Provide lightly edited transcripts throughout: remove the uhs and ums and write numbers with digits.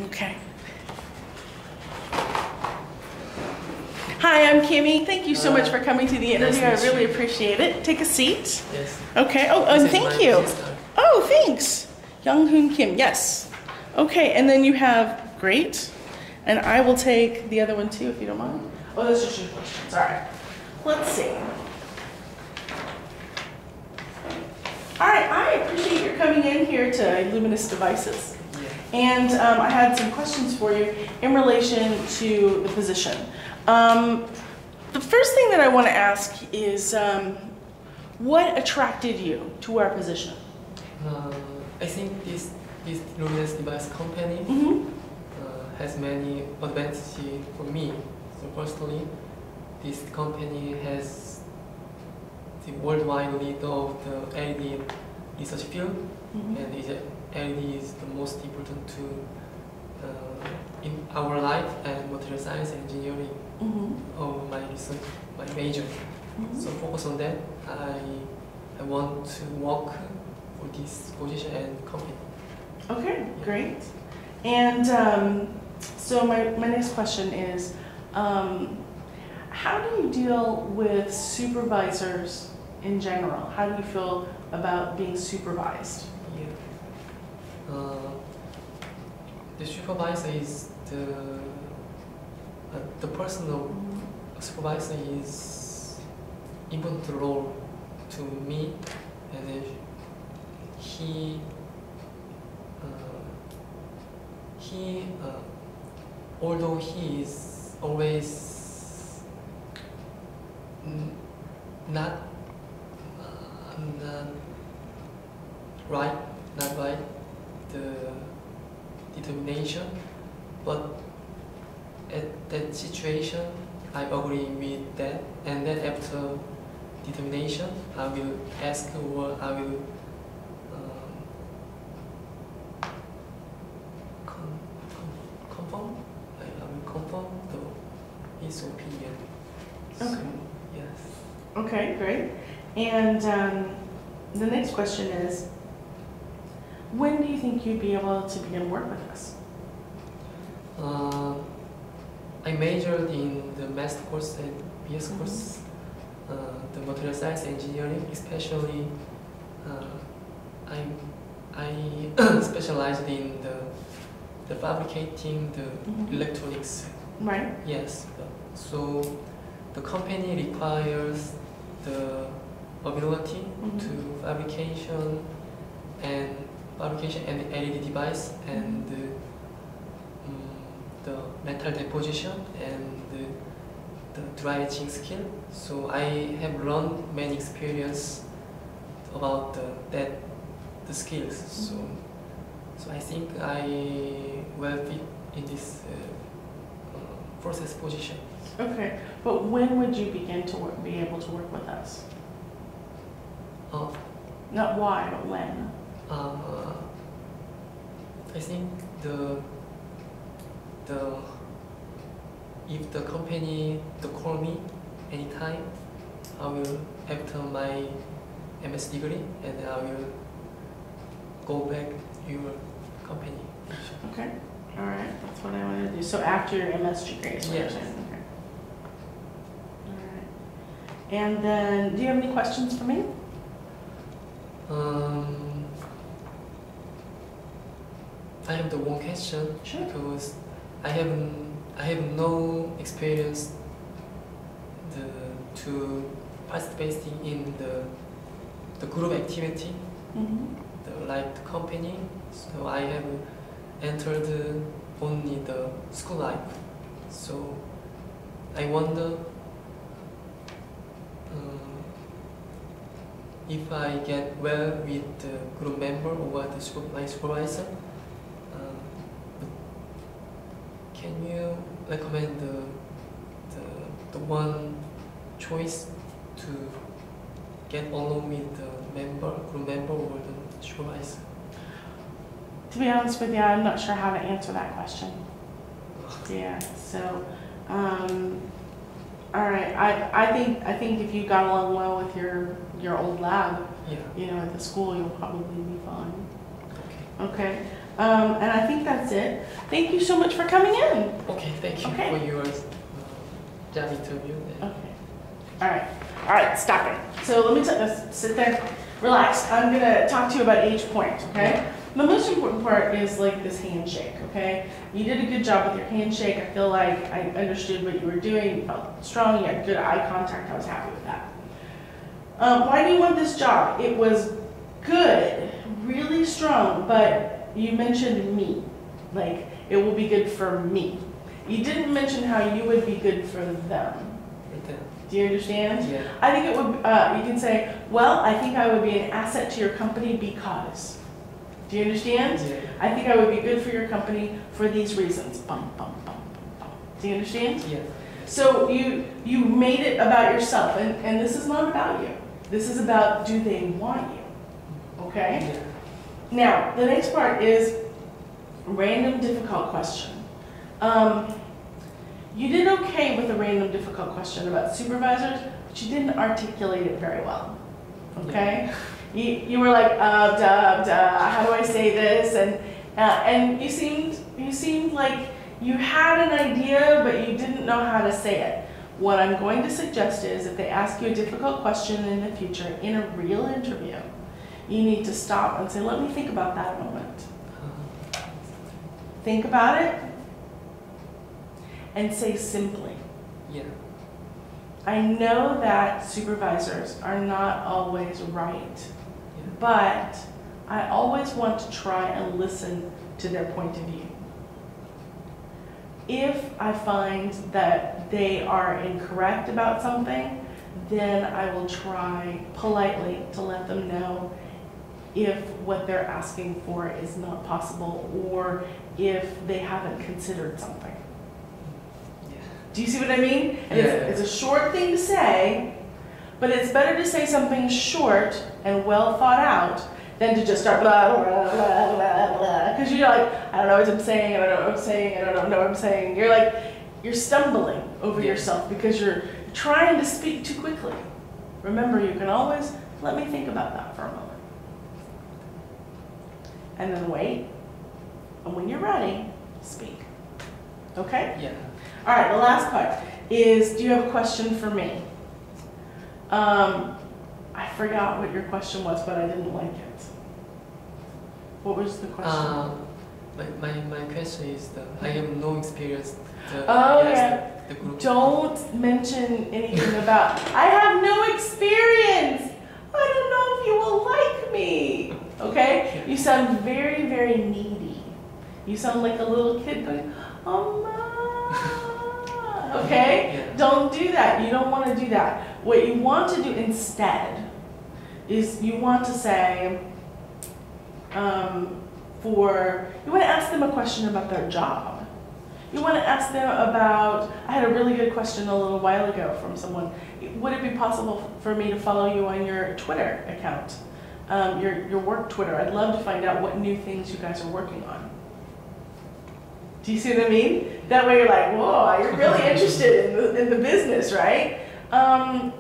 Okay. Hi, I'm Kimmy. Thank you so much for coming to the interview. I really appreciate it. Take a seat. Yes. Okay. Oh, and thank you. Oh, thanks. Young Hoon Kim. Yes. Okay, and then you have, great. And I will take the other one too, if you don't mind. Oh, those are your questions. All right. Let's see. All right, I appreciate your coming in here to Luminous Devices. And I had some questions for you in relation to the position. The first thing that I want to ask is, what attracted you to our position? I think this Luminous Device company has many advantages for me. So personally, this company has the worldwide lead of the LED research field, and LED is the most important to in our life and material science engineering of my research, my major. So focus on that. I want to work for this position and company. Okay, great. And so my next question is, how do you deal with supervisors in general? How do you feel about being supervised? The supervisor is the personal supervisor is important role to me, and he although he is always not right the determination, but at that situation I agree with that, and then after determination I will ask, or I will confirm his opinion. Okay. So, yes. Okay, great. And the next question is, when do you think you'd be able to begin work with us? I majored in the master course and BS course, the material science engineering, especially I specialized in the fabricating the electronics. Right. Yes. So the company requires the ability to fabrication and LED device and the metal deposition and the dry etching skill. So I have learned many experience about the skills. So I think I will fit in this process position. Okay, but when would you begin to be able to work with us? Not why, but when? I think if the company call me anytime, I will after my MS degree, and I will go back to your company. Okay, all right, that's what I want to do. So after your MS degree is what you're saying? Okay. All right. And then, do you have any questions for me? I have the one question. Sure. Because I have no experience to participating in the group activity, like the company. So I have entered only the school life. So I wonder if I get well with the group member or my supervisor. Can you recommend the one choice to get along with the group member or the supervisor? To be honest with you, I'm not sure how to answer that question. Yeah. So, all right. I think if you got along well with your old lab, at the school, you'll probably be fine. Okay. Okay. And I think that's it. Thank you so much for coming in. Okay, thank you Okay. for your job interview. Okay. All right, stop it. So let me sit there, relax. I'm gonna talk to you about each point, okay? The most important part is like this handshake, okay? You did a good job with your handshake. I feel like I understood what you were doing. You felt strong, you had good eye contact. I was happy with that. Why do you want this job? It was good, really strong, but you mentioned me. Like, it will be good for me. You didn't mention how you would be good for them. Do you understand? Yeah. I think it would, you can say, well, I think I would be an asset to your company because. Do you understand? Yeah. I think I would be good for your company for these reasons. Bum, bum, bum, bum, bum. Do you understand? Yeah. So you made it about yourself, and this is not about you. This is about, do they want you? Okay? Yeah. Now, the next part is random difficult question. You did okay with a random difficult question about supervisors, but you didn't articulate it very well. Okay? Yeah. You were like, how do I say this? And you seemed like you had an idea, but you didn't know how to say it. What I'm going to suggest is if they ask you a difficult question in the future in a real interview, you need to stop and say, let me think about that a moment. Think about it and say simply. Yeah. I know that supervisors are not always right, but I always want to try and listen to their point of view. If I find that they are incorrect about something, then I will try politely to let them know if what they're asking for is not possible or if they haven't considered something. Yeah. Do you see what I mean? And Yeah. it's a short thing to say, but it's better to say something short and well thought out than to just start blah, blah, blah, blah, blah. Because you're like, I don't know what I'm saying, I don't know what I'm saying, I don't know what I'm saying. You're like, you're stumbling over yourself because you're trying to speak too quickly. Remember, you can always, let me think about that for a moment. And then wait, and when you're ready, speak. Okay? Yeah. All right, the last part is, do you have a question for me? I forgot what your question was, but I didn't like it. What was the question? My question is that I have no experience. The group. Don't mention anything about, I have no experience. I don't know if you will like me. Okay? You sound very, very needy. You sound like a little kid going, oh, Mom. Okay? Yeah. Don't do that. You don't want to do that. What you want to do instead is you want to say, you want to ask them a question about their job. You want to ask them about, I had a really good question a little while ago from someone. Would it be possible for me to follow you on your Twitter account, your work Twitter? I'd love to find out what new things you guys are working on. Do you see what I mean? That way you're like, whoa, you're really interested in the business, right?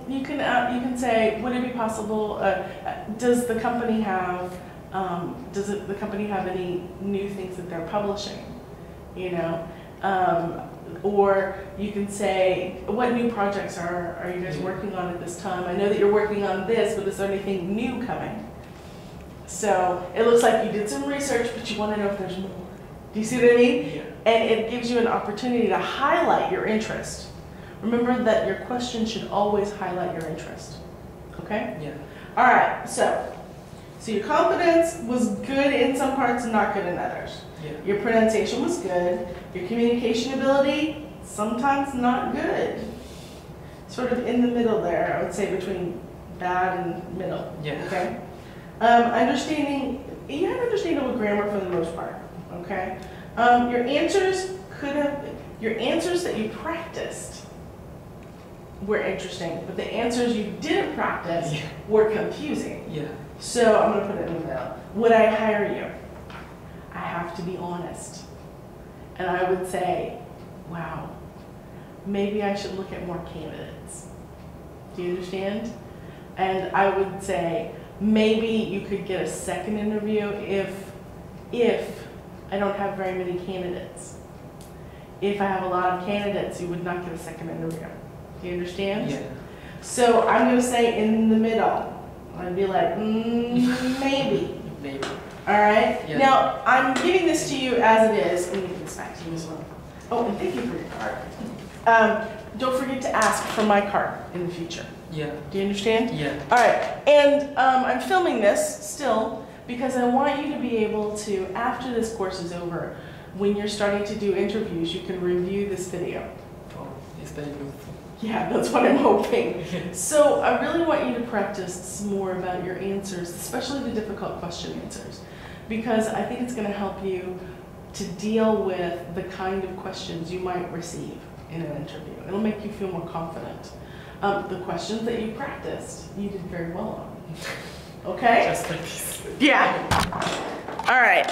You can say, would it be possible, does the company have any new things that they're publishing? You know? Or you can say, what new projects are you guys working on at this time? I know that you're working on this, but is there anything new coming? So it looks like you did some research, but you want to know if there's more. Do you see what I mean? Yeah. And it gives you an opportunity to highlight your interest. Remember that your question should always highlight your interest. Okay? Yeah. All right, so your confidence was good in some parts and not good in others. Yeah. Your pronunciation was good. Your communication ability, sometimes not good. Sort of in the middle there, I would say between bad and middle. Yeah. Okay? You had understandable grammar for the most part. Okay? Your answers that you practiced were interesting, but the answers you didn't practice were confusing. Yeah. So I'm going to put it in the middle. Would I hire you? I have to be honest. And I would say, wow, maybe I should look at more candidates. Do you understand? And I would say, maybe you could get a second interview if I don't have very many candidates. If I have a lot of candidates, you would not get a second interview. Do you understand? Yeah. So I'm going to say in the middle. I'd be like, maybe. Maybe. All right? Yeah. Now, I'm giving this to you as it is, and giving this back to you as well. Oh, and thank you for your card. Don't forget to ask for my card in the future. Yeah. Do you understand? Yeah. All right. And I'm filming this still because I want you to be able to, after this course is over, when you're starting to do interviews, you can review this video. Oh, it's very useful. Yeah, that's what I'm hoping. So I really want you to practice more about your answers, especially the difficult question answers, because I think it's going to help you to deal with the kind of questions you might receive in an interview. It'll make you feel more confident. The questions that you practiced, you did very well on. Okay? Just like this. Yeah. All right.